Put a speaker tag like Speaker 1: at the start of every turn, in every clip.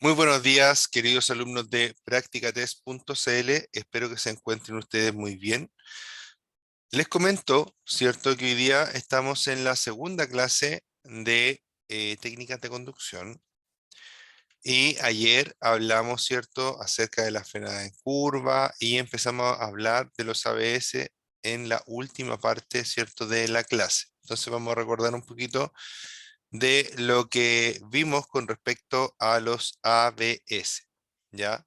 Speaker 1: Muy buenos días, queridos alumnos de practicatest.cl. Espero que se encuentren ustedes muy bien. Les comento, ¿cierto?, que hoy día estamos en la segunda clase de técnicas de conducción. Y ayer hablamos, ¿cierto?, acerca de la frenada en curva y empezamos a hablar de los ABS en la última parte, ¿cierto?, de la clase. Entonces vamos a recordar un poquito de lo que vimos con respecto a los ABS, ¿ya?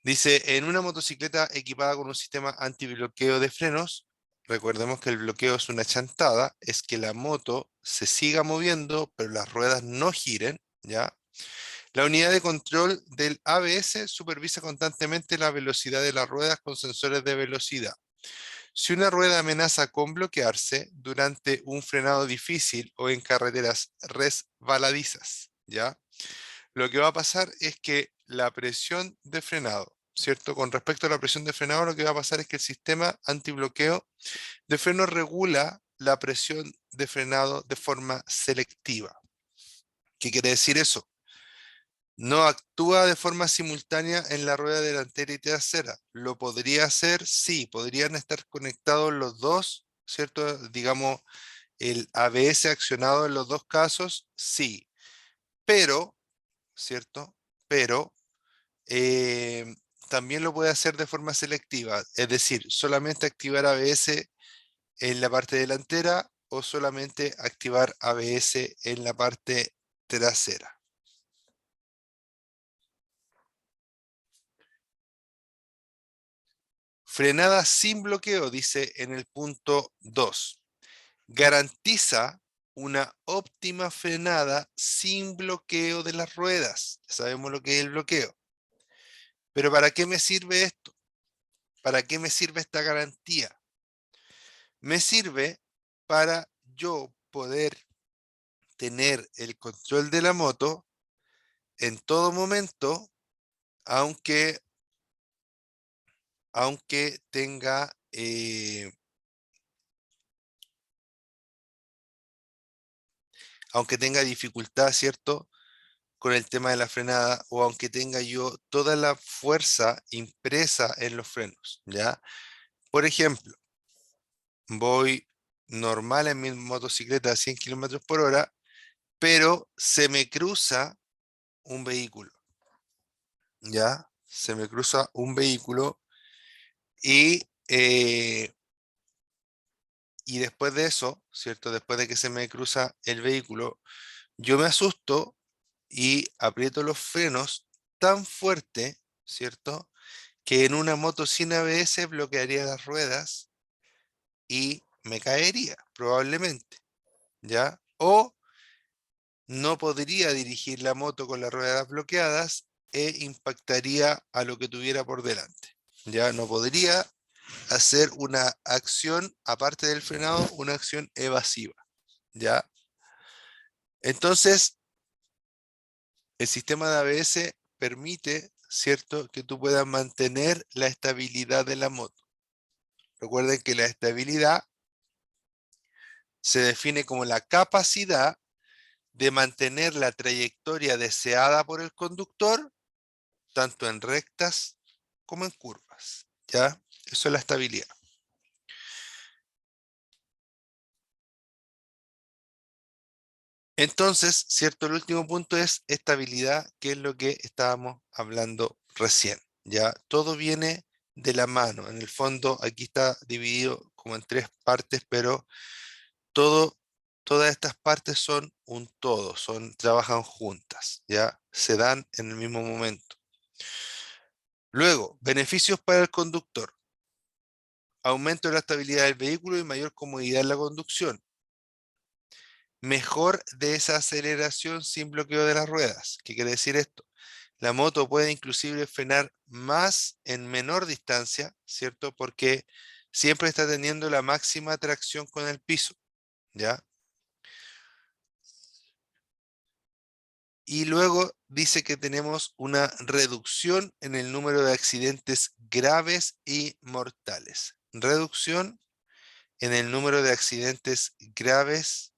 Speaker 1: Dice, en una motocicleta equipada con un sistema antibloqueo de frenos, recordemos que el bloqueo es una chantada, es que la moto se siga moviendo, pero las ruedas no giren, ¿ya? La unidad de control del ABS supervisa constantemente la velocidad de las ruedas con sensores de velocidad. Si una rueda amenaza con bloquearse durante un frenado difícil o en carreteras resbaladizas, ¿ya? Lo que va a pasar es que la presión de frenado, ¿cierto? Con respecto a la presión de frenado, lo que va a pasar es que el sistema antibloqueo de freno regula la presión de frenado de forma selectiva. ¿Qué quiere decir eso? No actúa de forma simultánea en la rueda delantera y trasera. ¿Lo podría hacer? Sí, podrían estar conectados los dos, ¿cierto? Digamos, el ABS accionado en los dos casos, sí. Pero, ¿cierto? Pero eh, también lo puede hacer de forma selectiva, es decir, solamente activar ABS en la parte delantera o solamente activar ABS en la parte trasera. Frenada sin bloqueo, dice en el punto 2. Garantiza una óptima frenada sin bloqueo de las ruedas. Ya sabemos lo que es el bloqueo. Pero ¿para qué me sirve esto? ¿Para qué me sirve esta garantía? Me sirve para yo poder tener el control de la moto en todo momento, aunque, aunque tenga, aunque tenga dificultad, ¿cierto?, con el tema de la frenada o aunque tenga yo toda la fuerza impresa en los frenos, ¿ya? Por ejemplo, voy normal en mi motocicleta a 100 kilómetros por hora, pero se me cruza un vehículo, ¿ya? Se me cruza un vehículo y, y después de eso, ¿cierto? Después de que se me cruza el vehículo, yo me asusto y aprieto los frenos tan fuerte, ¿cierto?, que en una moto sin ABS bloquearía las ruedas y me caería, probablemente, ¿ya? O no podría dirigir la moto con las ruedas bloqueadas e impactaría a lo que tuviera por delante. Ya no podría hacer una acción, aparte del frenado, una acción evasiva. ¿Ya? Entonces, el sistema de ABS permite, ¿cierto?, que tú puedas mantener la estabilidad de la moto. Recuerden que la estabilidad se define como la capacidad de mantener la trayectoria deseada por el conductor, tanto en rectas como en curvas. ¿Ya? Eso es la estabilidad. Entonces, ¿cierto? El último punto es estabilidad, que es lo que estábamos hablando recién. ¿Ya? Todo viene de la mano. En el fondo, aquí está dividido como en tres partes, pero todo, todas estas partes son un todo, trabajan juntas, ¿ya? Se dan en el mismo momento. Luego, beneficios para el conductor. Aumento de la estabilidad del vehículo y mayor comodidad en la conducción. Mejor desaceleración sin bloqueo de las ruedas. ¿Qué quiere decir esto? La moto puede inclusive frenar más en menor distancia, ¿cierto? Porque siempre está teniendo la máxima tracción con el piso, ¿ya? Y luego dice que tenemos una reducción en el número de accidentes graves y mortales. Reducción en el número de accidentes graves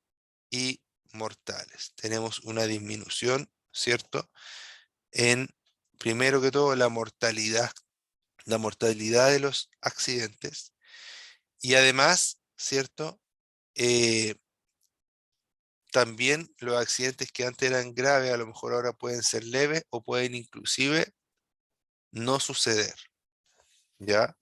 Speaker 1: y mortales. Tenemos una disminución, ¿cierto?, en, primero que todo, la mortalidad de los accidentes y además, ¿cierto? Eh, También los accidentes que antes eran graves, a lo mejor ahora pueden ser leves o pueden inclusive no suceder, ¿ya?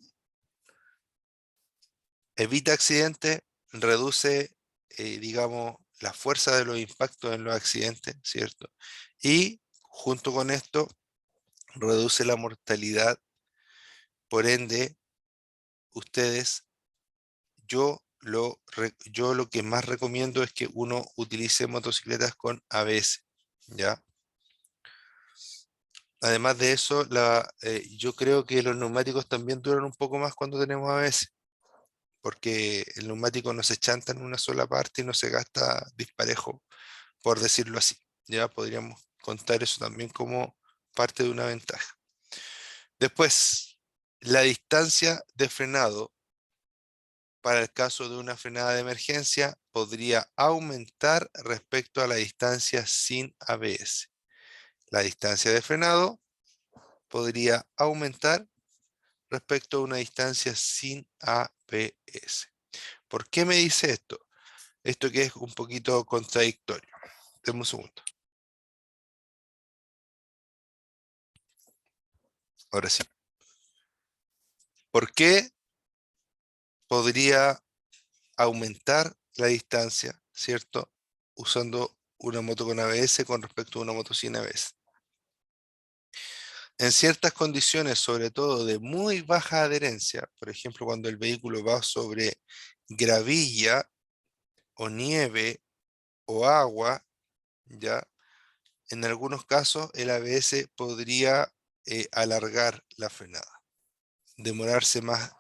Speaker 1: Evita accidentes, reduce, digamos, la fuerza de los impactos en los accidentes, ¿cierto? Y junto con esto, reduce la mortalidad. Por ende, ustedes, yo lo que más recomiendo es que uno utilice motocicletas con ABS, ¿ya? Además de eso, yo creo que los neumáticos también duran un poco más cuando tenemos ABS, porque el neumático no se chanta en una sola parte y no se gasta disparejo, por decirlo así. Ya podríamos contar eso también como parte de una ventaja. Después, la distancia de frenado para el caso de una frenada de emergencia podría aumentar respecto a la distancia sin ABS. La distancia de frenado podría aumentar respecto a una distancia sin ABS. ¿Por qué me dice esto? Esto que es un poquito contradictorio. Deme un segundo. Ahora sí. ¿Por qué podría aumentar la distancia, ¿cierto? Usando una moto con ABS con respecto a una moto sin ABS. En ciertas condiciones, sobre todo de muy baja adherencia, por ejemplo, cuando el vehículo va sobre gravilla o nieve o agua, ¿ya? En algunos casos el ABS podría alargar la frenada, demorarse más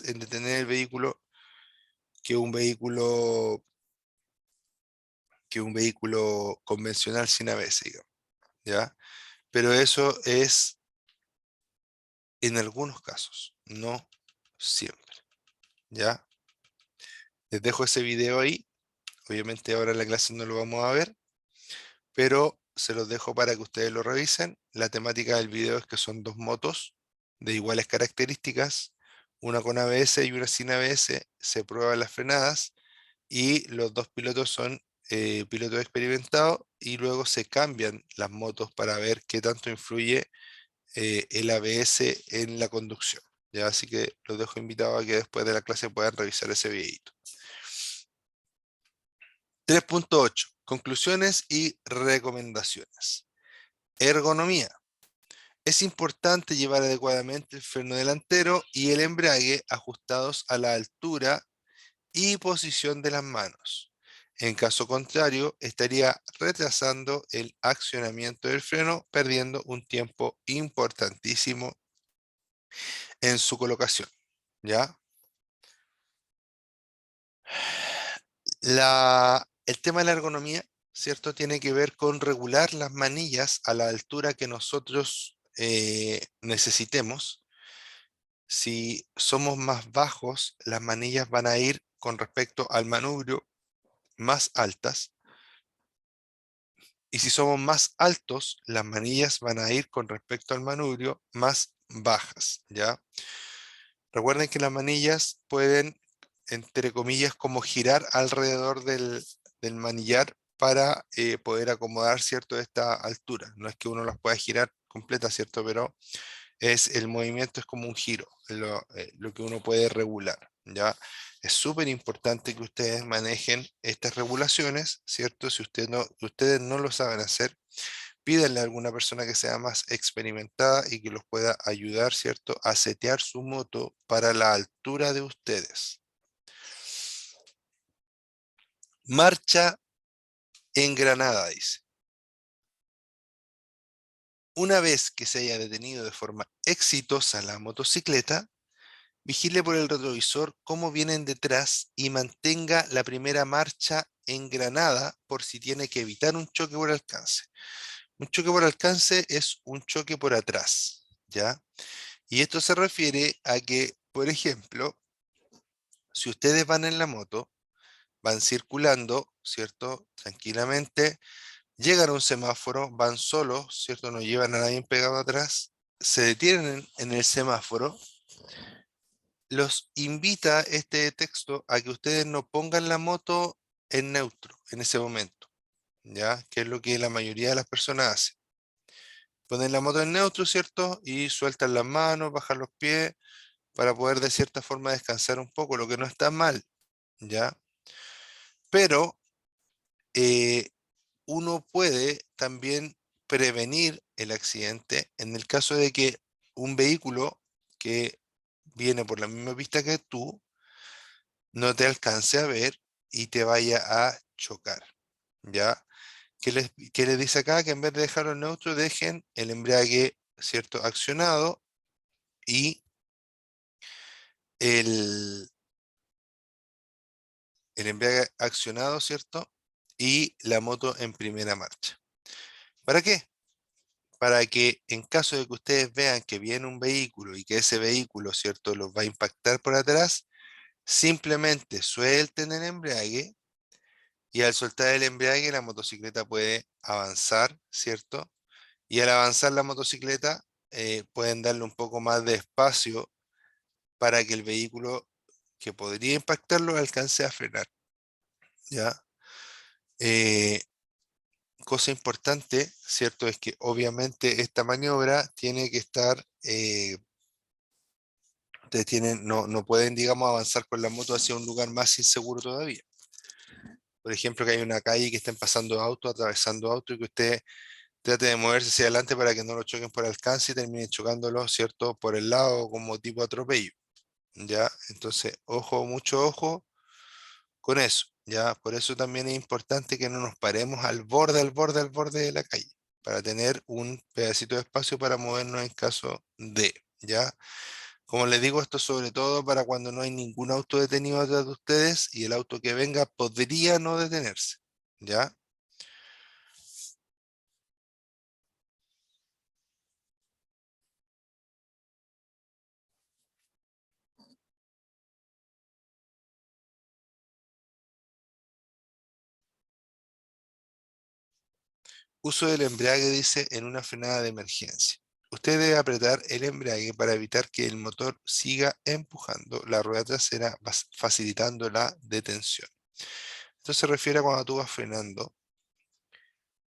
Speaker 1: en detener el vehículo que un vehículo que un vehículo convencional sin ABS, digamos, ¿ya? Pero eso es en algunos casos, no siempre, ¿ya? Les dejo ese video ahí. Obviamente ahora en la clase no lo vamos a ver, pero se los dejo para que ustedes lo revisen. La temática del video es que son dos motos de iguales características, una con ABS y una sin ABS, se prueban las frenadas y los dos pilotos son pilotos experimentados y luego se cambian las motos para ver qué tanto influye el ABS en la conducción. ¿Ya? Así que los dejo invitados a que después de la clase puedan revisar ese videito. 3.8. Conclusiones y recomendaciones. Ergonomía. Es importante llevar adecuadamente el freno delantero y el embrague ajustados a la altura y posición de las manos. En caso contrario, estaría retrasando el accionamiento del freno, perdiendo un tiempo importantísimo en su colocación. ¿Ya? El tema de la ergonomía, ¿cierto? Tiene que ver con regular las manillas a la altura que nosotros necesitemos. Si somos más bajos, las manillas van a ir con respecto al manubrio más altas. Y si somos más altos, las manillas van a ir con respecto al manubrio más bajas, ¿ya? Recuerden que las manillas pueden, entre comillas, como girar alrededor del manillar para poder acomodar, ¿cierto?, esta altura. No es que uno las pueda girar completa, ¿cierto? Pero el movimiento es como un giro, lo que uno puede regular, ¿ya? Es súper importante que ustedes manejen estas regulaciones, ¿cierto? Si ustedes no lo saben hacer, pídanle a alguna persona que sea más experimentada y que los pueda ayudar, ¿cierto?, a setear su moto para la altura de ustedes. Marcha engranada, dice. Una vez que se haya detenido de forma exitosa la motocicleta, vigile por el retrovisor cómo vienen detrás y mantenga la primera marcha engranada por si tiene que evitar un choque por alcance. Un choque por alcance es un choque por atrás, ¿ya? Y esto se refiere a que, por ejemplo, si ustedes van en la moto, van circulando, ¿cierto? Tranquilamente, llegan a un semáforo, van solos, ¿cierto? No llevan a nadie pegado atrás, se detienen en el semáforo, los invita este texto a que ustedes no pongan la moto en neutro en ese momento, ¿ya? Que es lo que la mayoría de las personas hace. Ponen la moto en neutro, ¿cierto? Y sueltan las manos, bajan los pies para poder de cierta forma descansar un poco, lo que no está mal, ¿ya? Pero eh, uno puede también prevenir el accidente en el caso de que un vehículo que viene por la misma pista que tú no te alcance a ver y te vaya a chocar, ¿ya? ¿Qué les dice acá? Que en vez de dejarlo en neutro, dejen el embrague, ¿cierto? Accionado y el, el embrague accionado, ¿cierto? Y la moto en primera marcha. ¿Para qué? Para que en caso de que ustedes vean que viene un vehículo y que ese vehículo, ¿cierto?, los va a impactar por atrás, simplemente suelten el embrague y al soltar el embrague la motocicleta puede avanzar, ¿cierto? Y al avanzar la motocicleta pueden darle un poco más de espacio para que el vehículo que podría impactarlo alcance a frenar, ¿ya? Eh, Cosa importante, ¿cierto? Es que obviamente esta maniobra tiene que estar, ustedes tienen, no pueden, digamos, avanzar con la moto hacia un lugar más inseguro todavía. Por ejemplo, que hay una calle que estén pasando autos, atravesando autos y que usted trate de moverse hacia adelante para que no lo choquen por alcance y termine chocándolo, ¿cierto? Por el lado como tipo atropello, ¿ya? Entonces, ojo, mucho ojo con eso, ¿ya? Por eso también es importante que no nos paremos al borde de la calle, para tener un pedacito de espacio para movernos en caso de, ¿ya? Como les digo, esto sobre todo para cuando no hay ningún auto detenido atrás de ustedes y el auto que venga podría no detenerse, ¿ya? Uso del embrague dice en una frenada de emergencia. Usted debe apretar el embrague para evitar que el motor siga empujando la rueda trasera, facilitando la detención. Esto se refiere a cuando tú vas frenando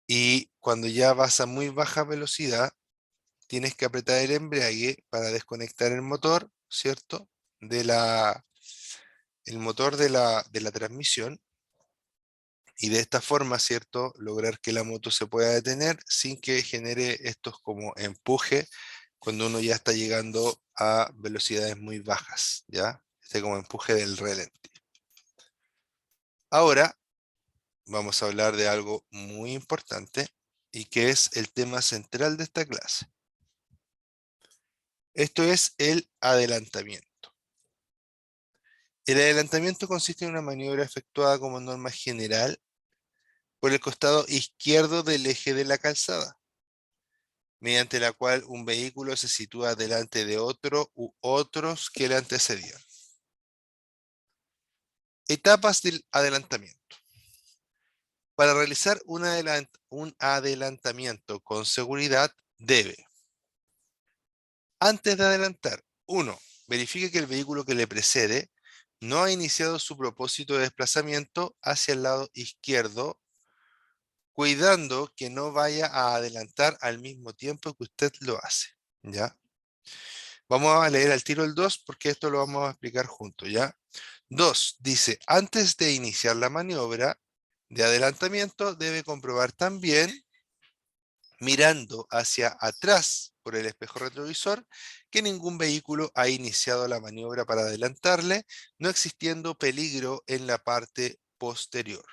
Speaker 1: y cuando ya vas a muy baja velocidad, tienes que apretar el embrague para desconectar el motor, ¿cierto? El motor de la transmisión y de esta forma, ¿cierto? Lograr que la moto se pueda detener sin que genere estos como empuje cuando uno ya está llegando a velocidades muy bajas, ¿ya? Este como empuje del relente. Ahora vamos a hablar de algo muy importante y que es el tema central de esta clase. Esto es el adelantamiento. El adelantamiento consiste en una maniobra efectuada como norma general por el costado izquierdo del eje de la calzada, mediante la cual un vehículo se sitúa delante de otro u otros que le antecedían. Etapas del adelantamiento. Para realizar un adelantamiento con seguridad debe, antes de adelantar, 1. Verifique que el vehículo que le precede no ha iniciado su propósito de desplazamiento hacia el lado izquierdo, cuidando que no vaya a adelantar al mismo tiempo que usted lo hace, ¿ya? Vamos a leer al tiro el 2 porque esto lo vamos a explicar juntos, ¿ya? 2 dice, antes de iniciar la maniobra de adelantamiento, debe comprobar también, mirando hacia atrás por el espejo retrovisor, que ningún vehículo ha iniciado la maniobra para adelantarle, no existiendo peligro en la parte posterior.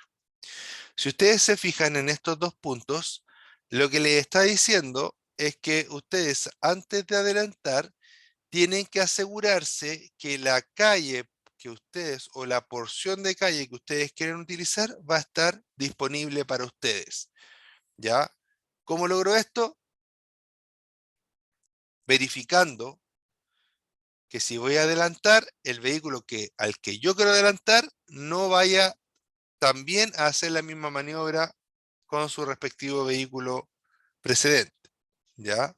Speaker 1: Si ustedes se fijan en estos dos puntos, lo que les está diciendo es que ustedes antes de adelantar tienen que asegurarse que la calle que ustedes o la porción de calle que ustedes quieren utilizar va a estar disponible para ustedes. ¿Ya? ¿Cómo logro esto? Verificando que si voy a adelantar, el vehículo al que yo quiero adelantar no vaya también a hacer la misma maniobra con su respectivo vehículo precedente, ¿ya?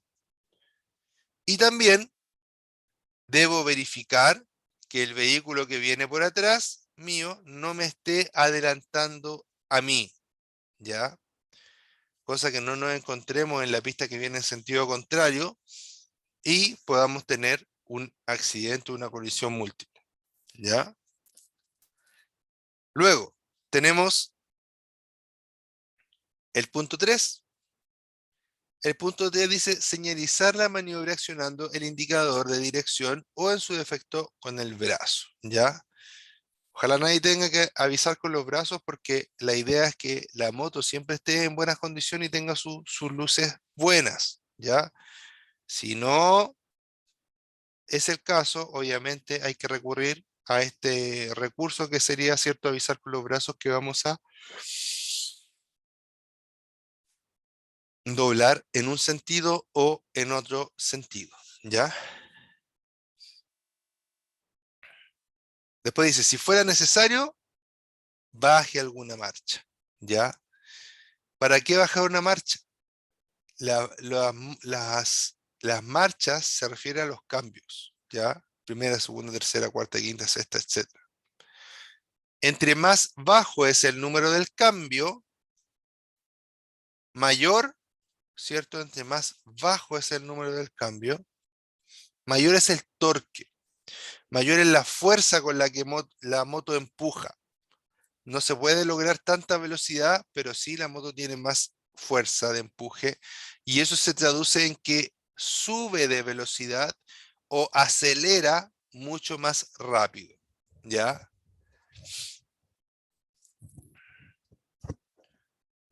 Speaker 1: Y también debo verificar que el vehículo que viene por atrás mío no me esté adelantando a mí, ¿ya? Cosa que no nos encontremos en la pista que viene en sentido contrario y podamos tener un accidente, una colisión múltiple, ¿ya? Luego, tenemos el punto 3. El punto 3 dice señalizar la maniobra accionando el indicador de dirección o en su defecto con el brazo, ¿ya? Ojalá nadie tenga que avisar con los brazos porque la idea es que la moto siempre esté en buenas condiciones y tenga sus luces buenas, ¿ya? Si no es el caso, obviamente hay que recurrir a este recurso que sería, ¿cierto?, avisar con los brazos que vamos a doblar en un sentido o en otro sentido, ¿ya? Después dice, si fuera necesario, baje alguna marcha, ¿ya? ¿Para qué bajar una marcha? Las marchas se refieren a los cambios, ¿ya? Primera, segunda, tercera, cuarta, quinta, sexta, etcétera. Entre más bajo es el número del cambio, mayor, ¿cierto? Entre más bajo es el número del cambio, mayor es el torque, mayor es la fuerza con la que la moto empuja. No se puede lograr tanta velocidad, pero sí la moto tiene más fuerza de empuje y eso se traduce en que sube de velocidad o acelera mucho más rápido, ¿ya?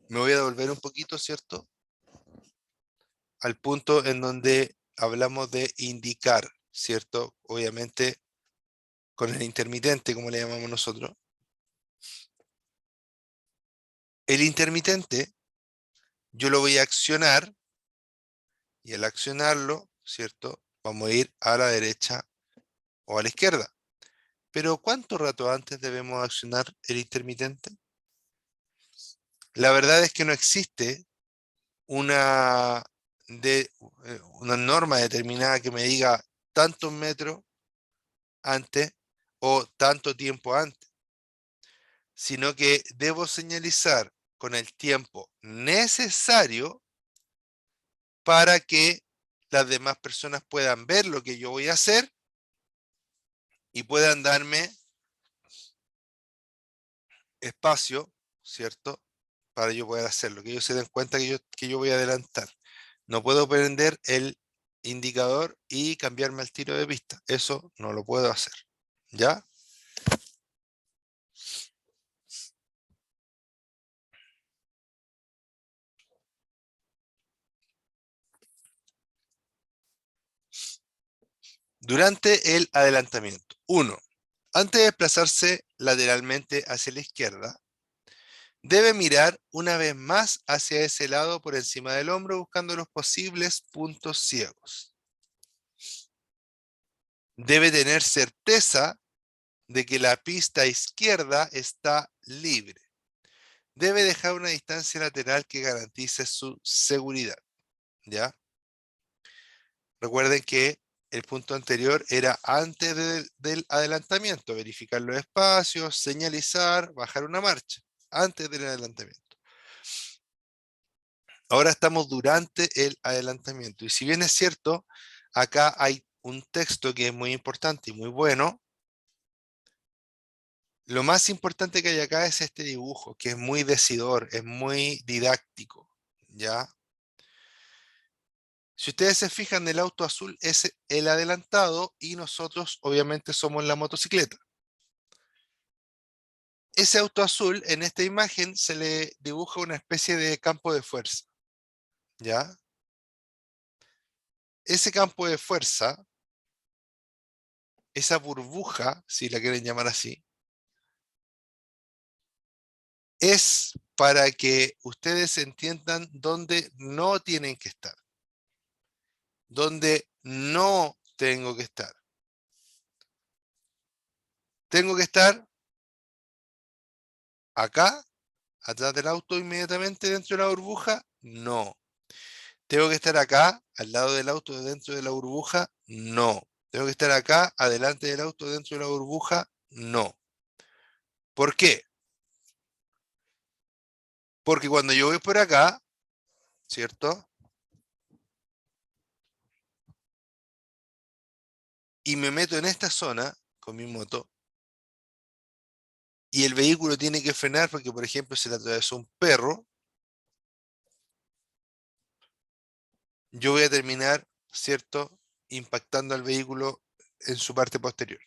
Speaker 1: Me voy a devolver un poquito, ¿cierto? Al punto en donde hablamos de indicar, ¿cierto? Obviamente con el intermitente, como le llamamos nosotros. El intermitente yo lo voy a accionar y al accionarlo, ¿cierto? Vamos a ir a la derecha o a la izquierda. Pero ¿cuánto rato antes debemos accionar el intermitente? La verdad es que no existe una, una norma determinada que me diga tantos metros antes o tanto tiempo antes, sino que debo señalizar con el tiempo necesario para que las demás personas puedan ver lo que yo voy a hacer y puedan darme espacio, ¿cierto? Para yo poder hacerlo, que ellos se den cuenta que yo voy a adelantar. No puedo prender el indicador y cambiarme al tiro de pista. Eso no lo puedo hacer. ¿Ya? Durante el adelantamiento. 1. Antes de desplazarse lateralmente hacia la izquierda, debe mirar una vez más hacia ese lado por encima del hombro buscando los posibles puntos ciegos. Debe tener certeza de que la pista izquierda está libre. Debe dejar una distancia lateral que garantice su seguridad, ¿ya? Recuerden que el punto anterior era antes del adelantamiento, verificar los espacios, señalizar, bajar una marcha, antes del adelantamiento. Ahora estamos durante el adelantamiento y si bien es cierto, acá hay un texto que es muy importante y muy bueno, lo más importante que hay acá es este dibujo, que es muy decidor, es muy didáctico, ¿ya? Si ustedes se fijan, el auto azul es el adelantado y nosotros obviamente somos la motocicleta. Ese auto azul, en esta imagen, se le dibuja una especie de campo de fuerza, ¿ya? Ese campo de fuerza, esa burbuja, si la quieren llamar así, es para que ustedes entiendan dónde no tienen que estar, dónde no tengo que estar. Tengo que estar acá, atrás del auto inmediatamente dentro de la burbuja? No. ¿Tengo que estar acá, al lado del auto, dentro de la burbuja? No. ¿Tengo que estar acá, adelante del auto, dentro de la burbuja? No. ¿Por qué? Porque cuando yo voy por acá, ¿cierto? Y me meto en esta zona con mi moto, y el vehículo tiene que frenar porque, por ejemplo, se le atravesó un perro, yo voy a terminar, ¿cierto? Impactando al vehículo en su parte posterior.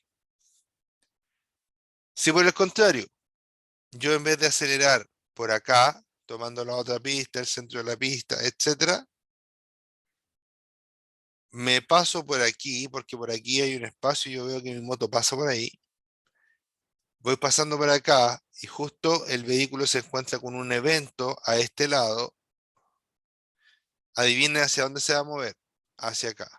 Speaker 1: Si por el contrario, yo en vez de acelerar por acá, tomando la otra pista, el centro de la pista, etcétera, me paso por aquí, porque por aquí hay un espacio y yo veo que mi moto pasa por ahí, voy pasando por acá y justo el vehículo se encuentra con un evento a este lado, adivinen hacia dónde se va a mover, hacia acá.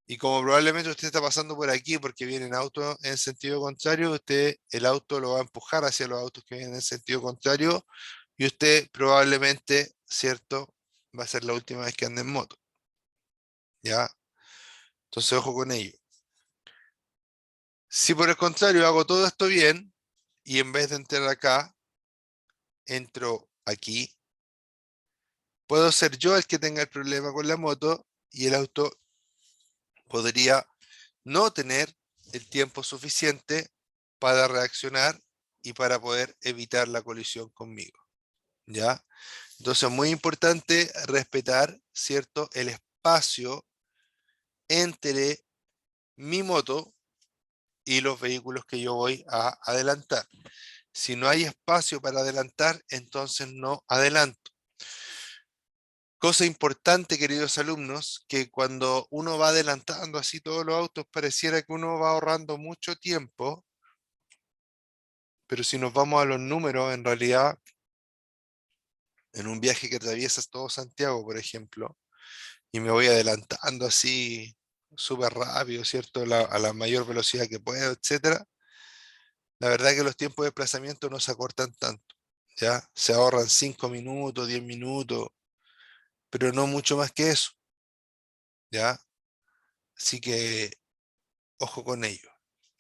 Speaker 1: Y como probablemente usted está pasando por aquí porque viene en auto en sentido contrario, usted el auto lo va a empujar hacia los autos que vienen en sentido contrario y usted probablemente, ¿cierto? Va a ser la última vez que ande en moto, ¿ya? Entonces ojo con ello. Si por el contrario hago todo esto bien y en vez de entrar acá, entro aquí, puedo ser yo el que tenga el problema con la moto y el auto podría no tener el tiempo suficiente para reaccionar y para poder evitar la colisión conmigo, ¿ya? Entonces es muy importante respetar, ¿cierto?, el espacio entre mi moto y los vehículos que yo voy a adelantar. Si no hay espacio para adelantar, entonces no adelanto. Cosa importante, queridos alumnos, que cuando uno va adelantando así todos los autos, pareciera que uno va ahorrando mucho tiempo, pero si nos vamos a los números, en realidad, en un viaje que atraviesas todo Santiago, por ejemplo, y me voy adelantando así súper rápido, ¿cierto? A la mayor velocidad que puedo, etcétera. La verdad que los tiempos de desplazamiento no se acortan tanto, ¿ya? Se ahorran 5 minutos, 10 minutos, pero no mucho más que eso, ¿ya? Así que ojo con ello,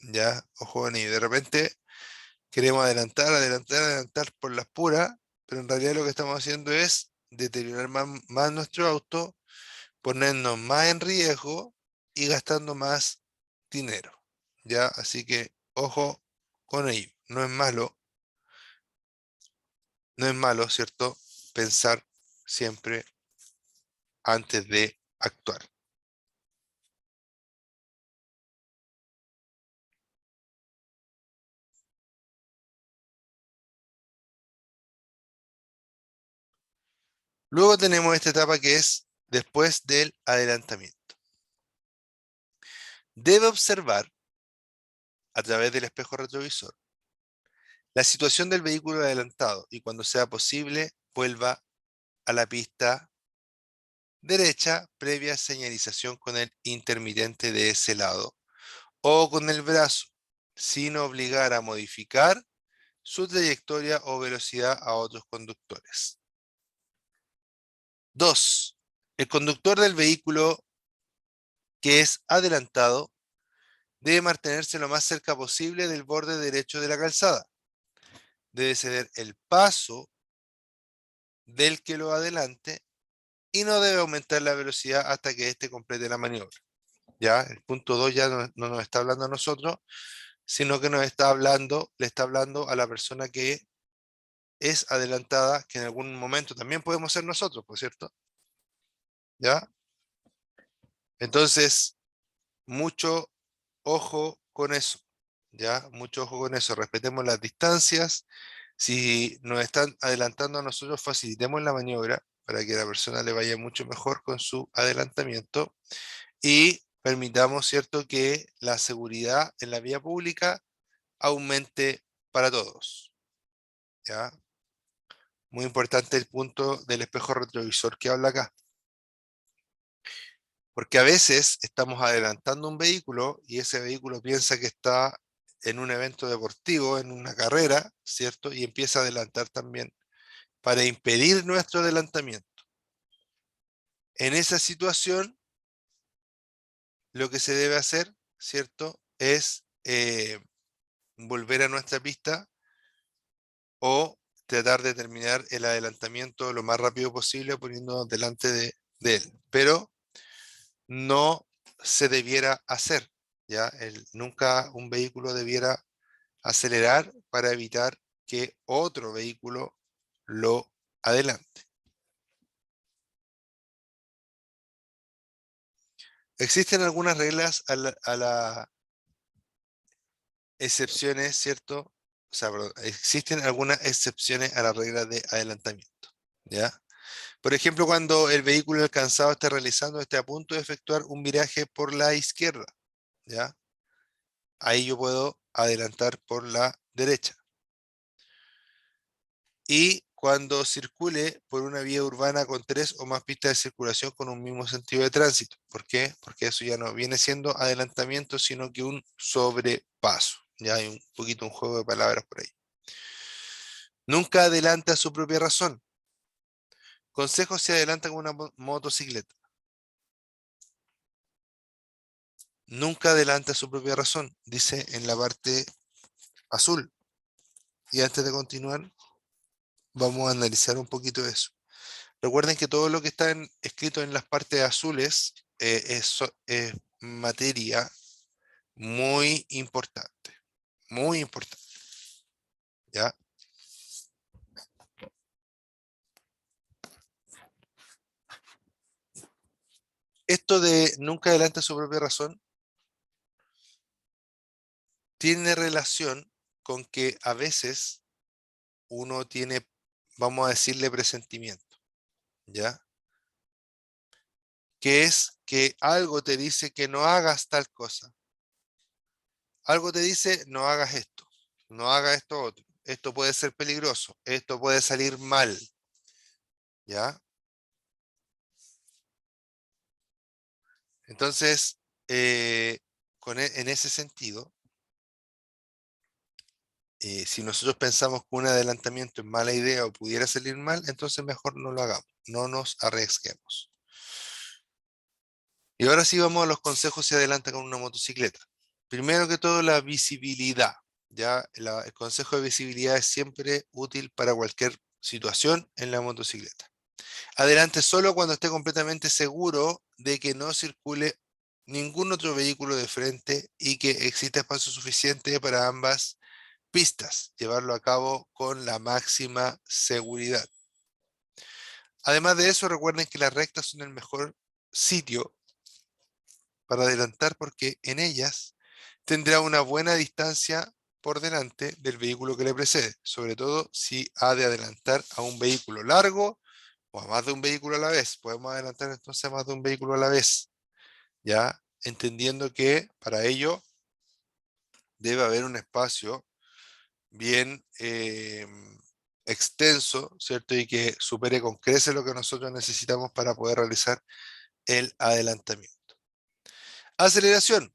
Speaker 1: ¿ya? Ojo con ello. De repente queremos adelantar, adelantar, adelantar por las puras, pero en realidad lo que estamos haciendo es deteriorar más nuestro auto, ponernos más en riesgo y gastando más dinero, ¿ya? Así que ojo con ello. No es malo, ¿cierto? Pensar siempre antes de actuar. Luego tenemos esta etapa que es después del adelantamiento. Debe observar a través del espejo retrovisor la situación del vehículo adelantado y cuando sea posible vuelva a la pista derecha previa señalización con el intermitente de ese lado o con el brazo, sin obligar a modificar su trayectoria o velocidad a otros conductores. 2. El conductor del vehículo que es adelantado debe mantenerse lo más cerca posible del borde derecho de la calzada. Debe ceder el paso del que lo adelante y no debe aumentar la velocidad hasta que éste complete la maniobra. Ya, el punto 2 ya no nos está hablando a nosotros, sino que nos está hablando, le está hablando a la persona que es adelantada, que en algún momento también podemos ser nosotros, por cierto. ¿Ya? Entonces, mucho ojo con eso. ¿Ya? Mucho ojo con eso. Respetemos las distancias. Si nos están adelantando a nosotros, facilitemos la maniobra para que la persona le vaya mucho mejor con su adelantamiento y permitamos, ¿cierto?, que la seguridad en la vía pública aumente para todos. ¿Ya? Muy importante el punto del espejo retrovisor que habla acá. Porque a veces estamos adelantando un vehículo y ese vehículo piensa que está en un evento deportivo, en una carrera, ¿cierto? Y empieza a adelantar también para impedir nuestro adelantamiento. En esa situación, lo que se debe hacer, ¿cierto? Es volver a nuestra pista o tratar de terminar el adelantamiento lo más rápido posible poniéndonos delante de él. Pero no se debiera hacer, ¿ya? Nunca un vehículo debiera acelerar para evitar que otro vehículo lo adelante. Existen algunas reglas a la excepciones, ¿cierto? O sea, perdón, existen algunas excepciones a la regla de adelantamiento, ¿ya? Por ejemplo, cuando el vehículo alcanzado esté a punto de efectuar un viraje por la izquierda, ¿ya? Ahí yo puedo adelantar por la derecha. Y cuando circule por una vía urbana con 3 o más pistas de circulación con un mismo sentido de tránsito. ¿Por qué? Porque eso ya no viene siendo adelantamiento, sino que un sobrepaso. Ya hay un poquito un juego de palabras por ahí. Nunca adelanta a su propia razón. Consejo: se adelanta con una motocicleta. Nunca adelanta a su propia razón, dice en la parte azul. Y antes de continuar, vamos a analizar un poquito eso. Recuerden que todo lo que está escrito en las partes azules es materia muy importante, muy importante, ¿ya? Esto de nunca adelanta su propia razón tiene relación con que a veces uno tiene, vamos a decirle, presentimiento, ¿ya? Que es que algo te dice que no hagas tal cosa. Algo te dice, no hagas esto, no hagas esto otro. Esto puede ser peligroso, esto puede salir mal, ¿ya? Entonces, eh, en ese sentido, si nosotros pensamos que un adelantamiento es mala idea o pudiera salir mal, entonces mejor no lo hagamos, no nos arriesguemos. Y ahora sí vamos a los consejos si adelanta con una motocicleta. Primero que todo, la visibilidad. Ya el consejo de visibilidad es siempre útil para cualquier situación en la motocicleta. Adelante solo cuando esté completamente seguro de que no circule ningún otro vehículo de frente y que exista espacio suficiente para ambas pistas. Llevarlo a cabo con la máxima seguridad. Además de eso, recuerden que las rectas son el mejor sitio para adelantar porque en ellas tendrá una buena distancia por delante del vehículo que le precede, sobre todo si ha de adelantar a un vehículo largo o a más de un vehículo a la vez. Podemos adelantar entonces a más de un vehículo a la vez, ya entendiendo que para ello debe haber un espacio bien extenso, ¿cierto? Y que supere con creces lo que nosotros necesitamos para poder realizar el adelantamiento. Aceleración.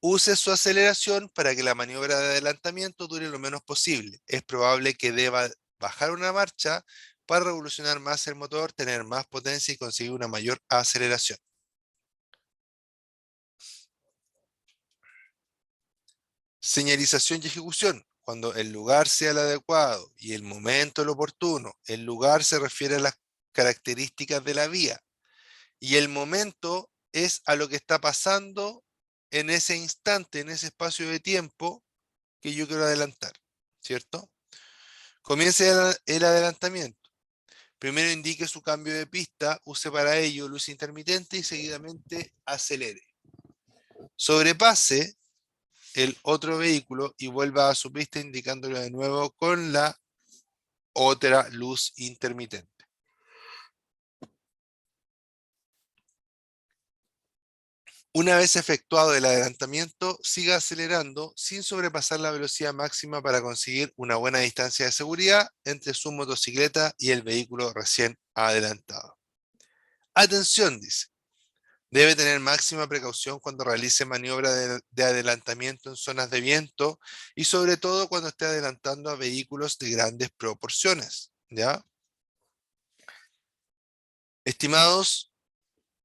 Speaker 1: Use su aceleración para que la maniobra de adelantamiento dure lo menos posible. Es probable que deba bajar una marcha para revolucionar más el motor, tener más potencia y conseguir una mayor aceleración. Señalización y ejecución. Cuando el lugar sea el adecuado y el momento el oportuno, el lugar se refiere a las características de la vía y el momento es a lo que está pasando en ese instante, en ese espacio de tiempo que yo quiero adelantar, ¿cierto? Comience el adelantamiento. Primero indique su cambio de pista, use para ello luz intermitente y seguidamente acelere. Sobrepase el otro vehículo y vuelva a su pista indicándolo de nuevo con la otra luz intermitente. Una vez efectuado el adelantamiento, siga acelerando sin sobrepasar la velocidad máxima para conseguir una buena distancia de seguridad entre su motocicleta y el vehículo recién adelantado. Atención, dice. Debe tener máxima precaución cuando realice maniobra de adelantamiento en zonas de viento y sobre todo cuando esté adelantando a vehículos de grandes proporciones, ¿ya? Estimados,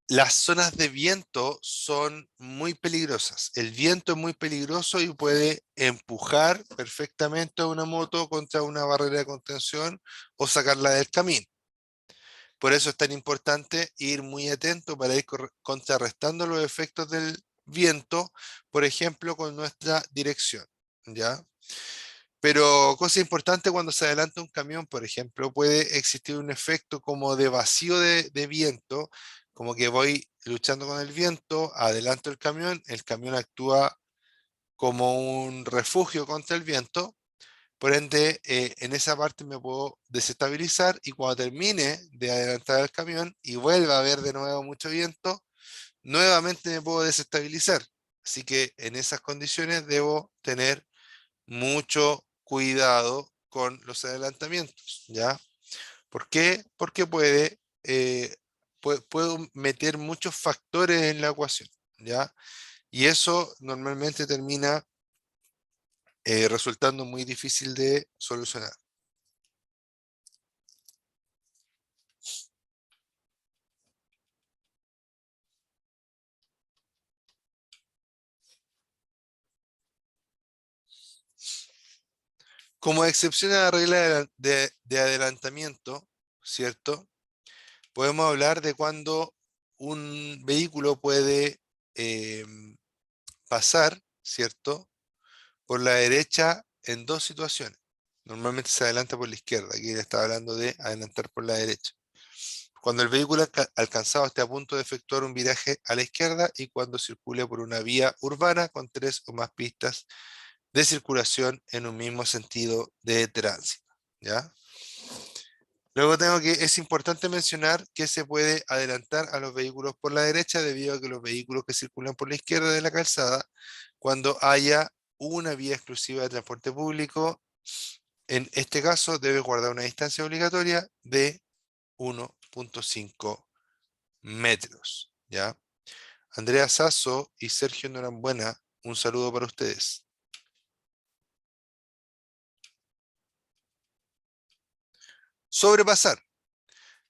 Speaker 1: las zonas de viento son muy peligrosas. El viento es muy peligroso y puede empujar perfectamente a una moto contra una barrera de contención o sacarla del camino. Por eso es tan importante ir muy atento para ir contrarrestando los efectos del viento, por ejemplo, con nuestra dirección, ¿ya? Pero cosa importante cuando se adelanta un camión, por ejemplo, puede existir un efecto como de vacío de viento, como que voy luchando con el viento, adelanto el camión actúa como un refugio contra el viento, por ende, en esa parte me puedo desestabilizar y cuando termine de adelantar el camión y vuelva a haber de nuevo mucho viento, nuevamente me puedo desestabilizar. Así que en esas condiciones debo tener mucho cuidado con los adelantamientos, ¿ya? ¿Por qué? Porque puedo meter muchos factores en la ecuación, ¿ya? Y eso normalmente termina resultando muy difícil de solucionar. Como excepción a la regla de adelantamiento, ¿cierto? Podemos hablar de cuando un vehículo puede pasar, ¿cierto? Por la derecha en dos situaciones. Normalmente se adelanta por la izquierda, aquí le estaba hablando de adelantar por la derecha. Cuando el vehículo alcanzado esté a punto de efectuar un viraje a la izquierda y cuando circule por una vía urbana con tres o más pistas de circulación en un mismo sentido de tránsito, ¿ya? Luego es importante mencionar que se puede adelantar a los vehículos por la derecha debido a que los vehículos que circulan por la izquierda de la calzada, cuando haya una vía exclusiva de transporte público, en este caso debe guardar una distancia obligatoria de 1,5 metros, ¿ya? Andrea Sasso y Sergio Norambuena, un saludo para ustedes. Sobrepasar.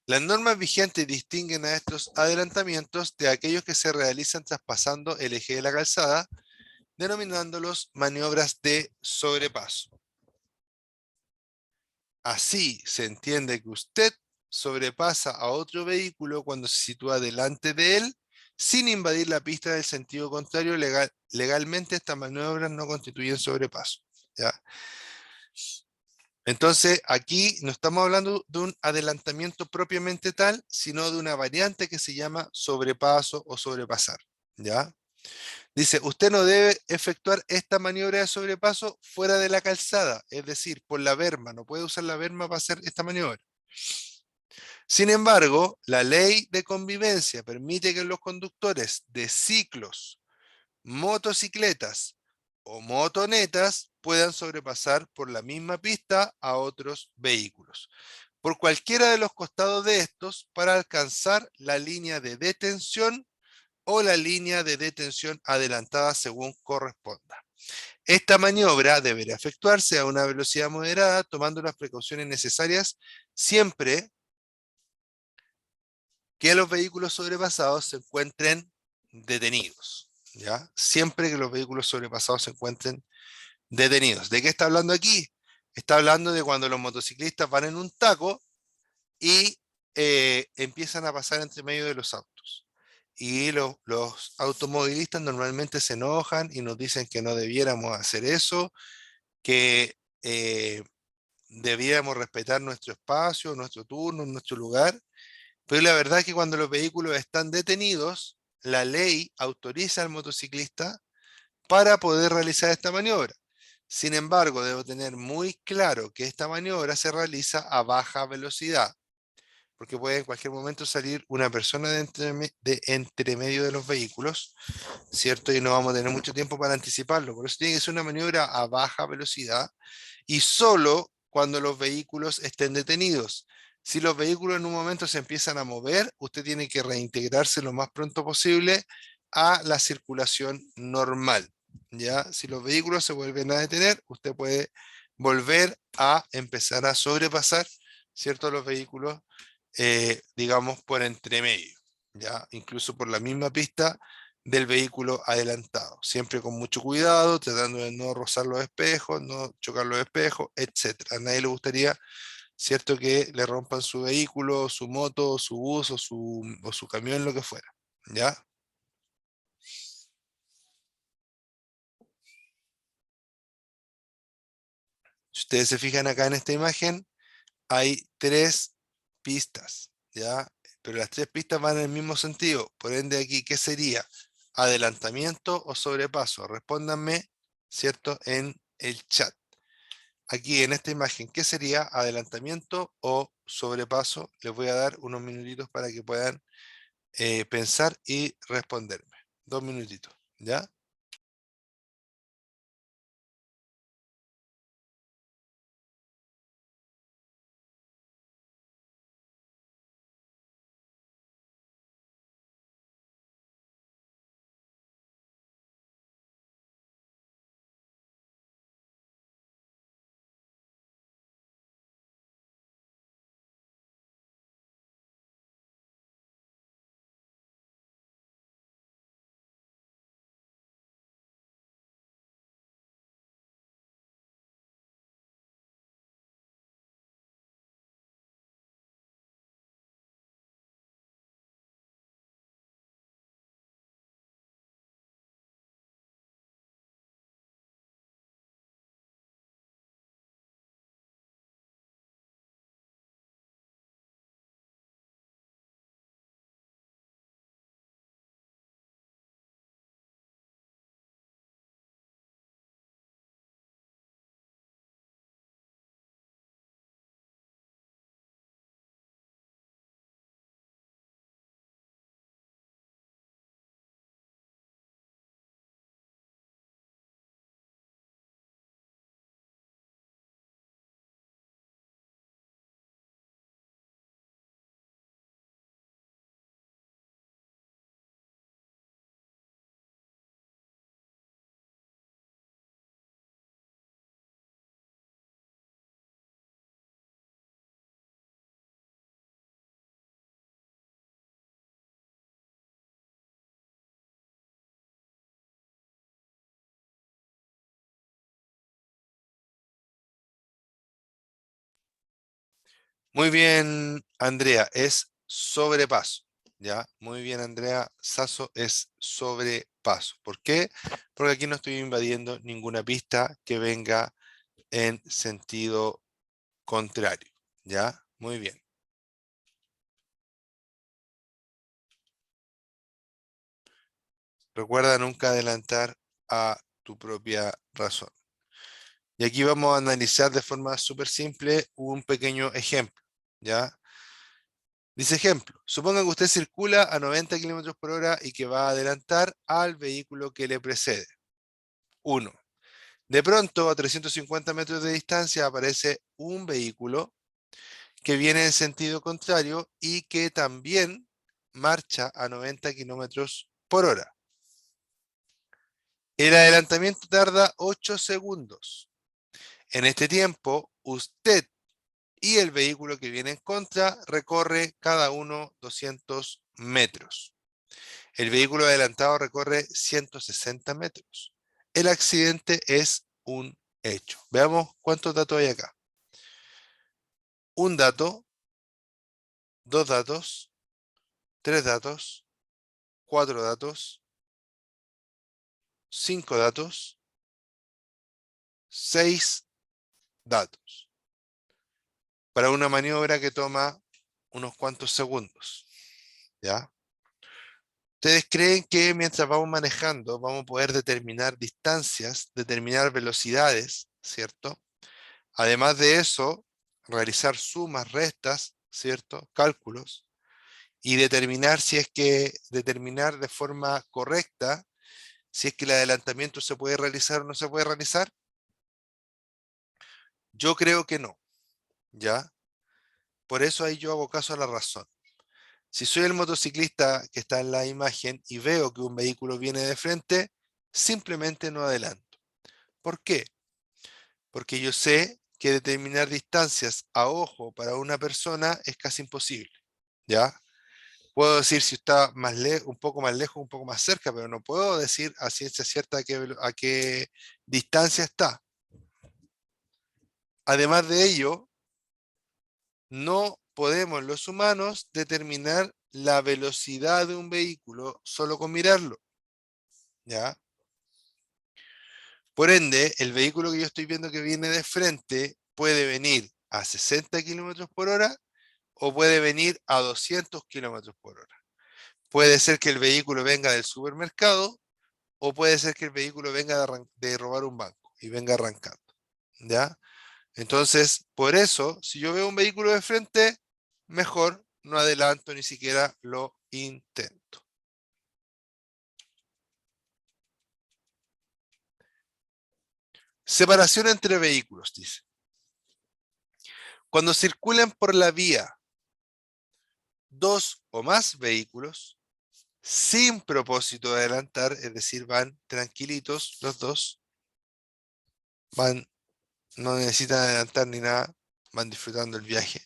Speaker 1: Las normas vigentes distinguen a estos adelantamientos de aquellos que se realizan traspasando el eje de la calzada, denominándolos maniobras de sobrepaso. Así se entiende que usted sobrepasa a otro vehículo cuando se sitúa delante de él sin invadir la pista del sentido contrario. Legalmente estas maniobras no constituyen sobrepaso, ¿ya? Entonces, aquí no estamos hablando de un adelantamiento propiamente tal, sino de una variante que se llama sobrepaso o sobrepasar, ¿ya? Dice, usted no debe efectuar esta maniobra de sobrepaso fuera de la calzada, es decir, por la berma, no puede usar la berma para hacer esta maniobra. Sin embargo, la ley de convivencia permite que los conductores de ciclos, motocicletas o motonetas puedan sobrepasar por la misma pista a otros vehículos, por cualquiera de los costados de estos para alcanzar la línea de detención o la línea de detención adelantada según corresponda. Esta maniobra deberá efectuarse a una velocidad moderada, tomando las precauciones necesarias siempre que los vehículos sobrepasados se encuentren detenidos, ¿ya? Siempre que los vehículos sobrepasados se encuentren detenidos. ¿De qué está hablando aquí? Está hablando de cuando los motociclistas van en un taco y empiezan a pasar entre medio de los autos. Y los automovilistas normalmente se enojan y nos dicen que no debiéramos hacer eso, que debiéramos respetar nuestro espacio, nuestro turno, nuestro lugar. Pero la verdad es que cuando los vehículos están detenidos, la ley autoriza al motociclista para poder realizar esta maniobra. Sin embargo, debo tener muy claro que esta maniobra se realiza a baja velocidad, porque puede en cualquier momento salir una persona de entre medio de los vehículos, ¿cierto? Y no vamos a tener mucho tiempo para anticiparlo. Por eso tiene que ser una maniobra a baja velocidad y solo cuando los vehículos estén detenidos. Si los vehículos en un momento se empiezan a mover, usted tiene que reintegrarse lo más pronto posible a la circulación normal. ¿Ya? Si los vehículos se vuelven a detener, usted puede volver a empezar a sobrepasar, ¿cierto? Los vehículos, digamos, por entre medio, ¿ya? Incluso por la misma pista del vehículo adelantado, siempre con mucho cuidado, tratando de no rozar los espejos, no chocar los espejos, etcétera. A nadie le gustaría, cierto, que le rompan su vehículo, su moto, su bus o su camión, lo que fuera, ¿ya? Si ustedes se fijan acá en esta imagen, hay tres pistas, ¿ya? Pero las tres pistas van en el mismo sentido. Por ende, aquí, ¿qué sería? ¿Adelantamiento o sobrepaso? Respóndanme, ¿cierto? En el chat. Aquí en esta imagen, ¿qué sería adelantamiento o sobrepaso? Les voy a dar unos minutitos para que puedan pensar y responderme. 2 minutitos, ¿ya? Muy bien, Andrea, es sobrepaso. ¿Ya? Muy bien, Andrea. Sasso es sobrepaso. ¿Por qué? Porque aquí no estoy invadiendo ninguna pista que venga en sentido contrario. ¿Ya? Muy bien. Recuerda nunca adelantar a tu propia razón. Y aquí vamos a analizar de forma súper simple un pequeño ejemplo. ¿Ya? Dice ejemplo, suponga que usted circula a 90 kilómetros por hora y que va a adelantar al vehículo que le precede. Uno. De pronto, a 350 metros de distancia, aparece un vehículo que viene en sentido contrario y que también marcha a 90 kilómetros por hora. El adelantamiento tarda 8 segundos. En este tiempo, usted y el vehículo que viene en contra recorre cada uno 200 metros. El vehículo adelantado recorre 160 metros. El accidente es un hecho. Veamos cuántos datos hay acá. Un dato, dos datos, tres datos, cuatro datos, cinco datos, seis datos. Para una maniobra que toma unos cuantos segundos. ¿Ya? ¿Ustedes creen que mientras vamos manejando vamos a poder determinar distancias, determinar velocidades, ¿cierto? Además de eso, realizar sumas, restas, ¿cierto? Cálculos y determinar si es que determinar de forma correcta si es que el adelantamiento se puede realizar o no se puede realizar? Yo creo que no, ¿ya? Por eso ahí yo hago caso a la razón. Si soy el motociclista que está en la imagen y veo que un vehículo viene de frente, simplemente no adelanto. ¿Por qué? Porque yo sé que determinar distancias a ojo para una persona es casi imposible, ¿ya? Puedo decir si está un poco más lejos, un poco más cerca, pero no puedo decir a ciencia cierta a qué distancia está. Además de ello, no podemos los humanos determinar la velocidad de un vehículo solo con mirarlo, ¿ya? Por ende, el vehículo que yo estoy viendo que viene de frente puede venir a 60 kilómetros por hora o puede venir a 200 kilómetros por hora. Puede ser que el vehículo venga del supermercado o puede ser que el vehículo venga de robar un banco y venga arrancando, ¿ya? Entonces, por eso, si yo veo un vehículo de frente, mejor no adelanto, ni siquiera lo intento. Separación entre vehículos, dice. Cuando circulan por la vía dos o más vehículos, sin propósito de adelantar, es decir, van tranquilitos los dos, van, no necesitan adelantar ni nada, van disfrutando el viaje.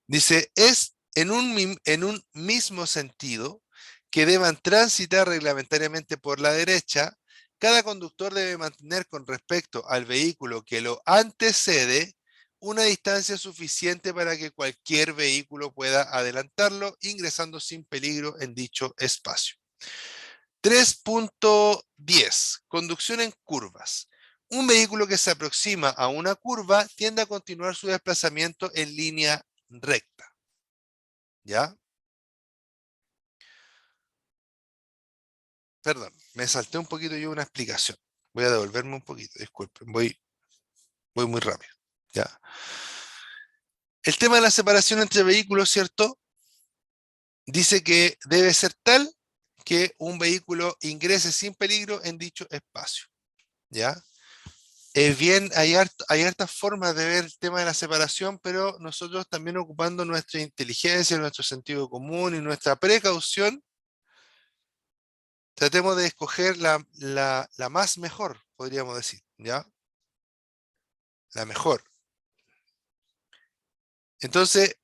Speaker 1: Dice, es en un mismo sentido que deban transitar reglamentariamente por la derecha, cada conductor debe mantener con respecto al vehículo que lo antecede una distancia suficiente para que cualquier vehículo pueda adelantarlo, ingresando sin peligro en dicho espacio. 3.10. Conducción en curvas. Un vehículo que se aproxima a una curva tiende a continuar su desplazamiento en línea recta. ¿Ya? Perdón, me salté un poquito yo una explicación. Voy a devolverme un poquito, disculpen, voy muy rápido. ¿Ya? El tema de la separación entre vehículos, ¿cierto? Dice que debe ser tal que un vehículo ingrese sin peligro en dicho espacio. ¿Ya? Es bien, hay hartas formas de ver el tema de la separación, pero nosotros también ocupando nuestra inteligencia, nuestro sentido común y nuestra precaución, tratemos de escoger la más mejor, podríamos decir, ¿ya? La mejor. Entonces,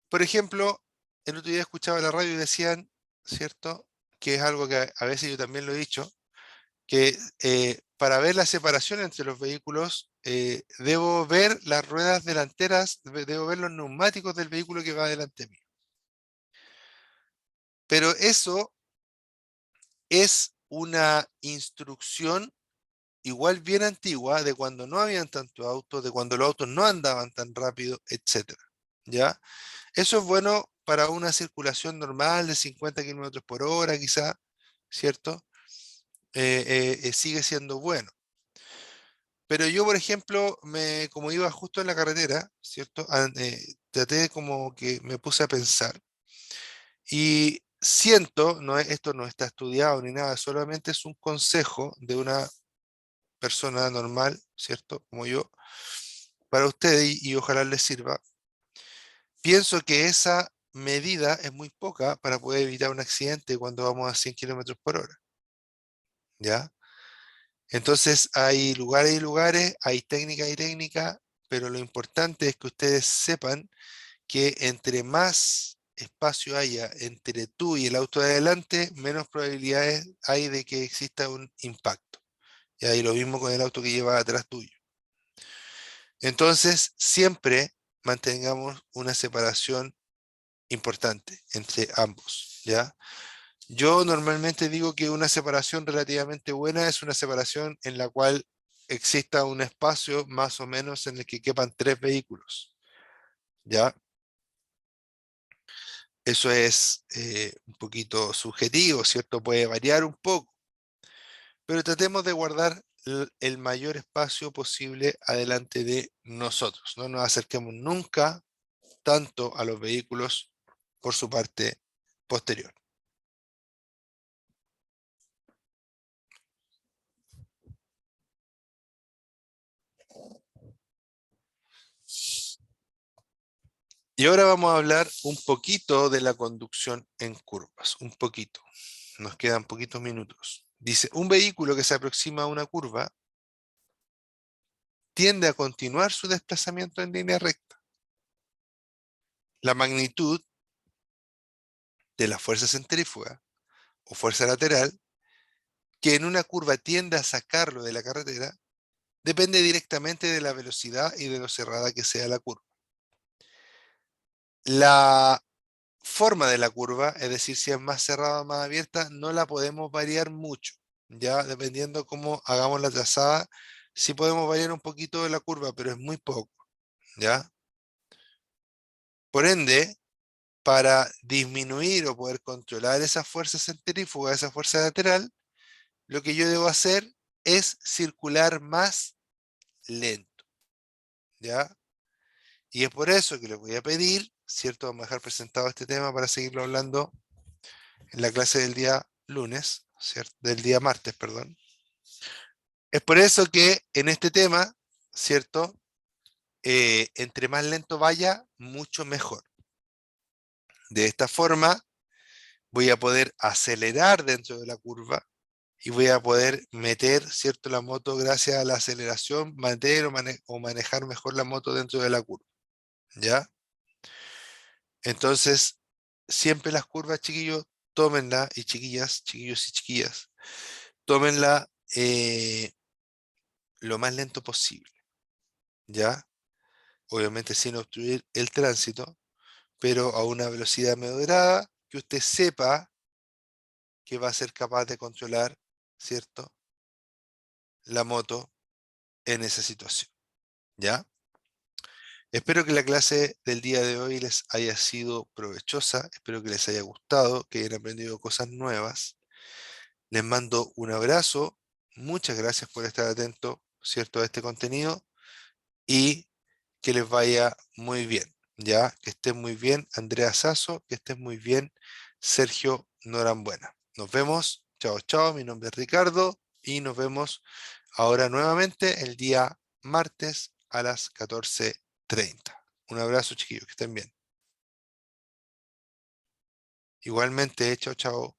Speaker 1: por ejemplo, el otro día escuchaba la radio y decían, ¿cierto? Que es algo que a veces yo también lo he dicho, que para ver la separación entre los vehículos, debo ver las ruedas delanteras, debo ver los neumáticos del vehículo que va delante mío. Pero eso es una instrucción igual bien antigua de cuando no habían tantos autos, de cuando los autos no andaban tan rápido, etcétera. ¿Ya? Eso es bueno para una circulación normal de 50 kilómetros por hora, quizá, ¿cierto? Sigue siendo bueno. Pero yo, por ejemplo, como iba justo en la carretera, ¿cierto? Traté como que me puse a pensar y siento, esto no está estudiado ni nada, solamente es un consejo de una persona normal, ¿cierto? Como yo, para ustedes y ojalá les sirva. Pienso que esa medida es muy poca para poder evitar un accidente cuando vamos a 100 kilómetros por hora, ¿ya? Entonces hay lugares y lugares, hay técnica y técnica, pero lo importante es que ustedes sepan que entre más espacio haya entre tú y el auto de adelante, menos probabilidades hay de que exista un impacto. Y ahí lo mismo con el auto que lleva atrás tuyo. Entonces, siempre mantengamos una separación importante entre ambos, ¿ya? Yo normalmente digo que una separación relativamente buena es una separación en la cual exista un espacio más o menos en el que quepan tres vehículos, ¿ya? Eso es un poquito subjetivo, ¿cierto? Puede variar un poco, pero tratemos de guardar el mayor espacio posible adelante de nosotros. No nos acerquemos nunca tanto a los vehículos por su parte posterior. Y ahora vamos a hablar un poquito de la conducción en curvas, un poquito. Nos quedan poquitos minutos. Dice, un vehículo que se aproxima a una curva tiende a continuar su desplazamiento en línea recta. La magnitud de la fuerza centrífuga o fuerza lateral que en una curva tiende a sacarlo de la carretera depende directamente de la velocidad y de lo cerrada que sea la curva. La forma de la curva, es decir, si es más cerrada o más abierta, no la podemos variar mucho, ya dependiendo cómo hagamos la trazada, sí podemos variar un poquito de la curva, pero es muy poco, ¿ya? Por ende, para disminuir o poder controlar esa fuerza centrífuga, esa fuerza lateral, lo que yo debo hacer es circular más lento, ¿ya? Y es por eso que les voy a pedir, ¿cierto? Vamos a dejar presentado este tema para seguirlo hablando en la clase del día lunes, ¿cierto? Del día martes, perdón. Es por eso que en este tema, ¿cierto? Entre más lento vaya, mucho mejor. De esta forma, voy a poder acelerar dentro de la curva y voy a poder meter, ¿cierto? La moto gracias a la aceleración, meter o manejar mejor la moto dentro de la curva, ¿ya? Entonces, siempre las curvas, chiquillos, tómenla, y chiquillas, chiquillos y chiquillas, tómenla lo más lento posible, ¿ya? Obviamente sin obstruir el tránsito, pero a una velocidad moderada que usted sepa que va a ser capaz de controlar, ¿cierto? La moto en esa situación, ¿ya? Espero que la clase del día de hoy les haya sido provechosa, espero que les haya gustado, que hayan aprendido cosas nuevas. Les mando un abrazo, muchas gracias por estar atento, ¿cierto?, a este contenido y que les vaya muy bien, ¿ya? Que estén muy bien, Andrea Sasso, que estén muy bien, Sergio Norambuena. Nos vemos, chao, chao, mi nombre es Ricardo y nos vemos ahora nuevamente el día martes a las 14:30. Un abrazo, chiquillos, que estén bien. Igualmente, chao, chao.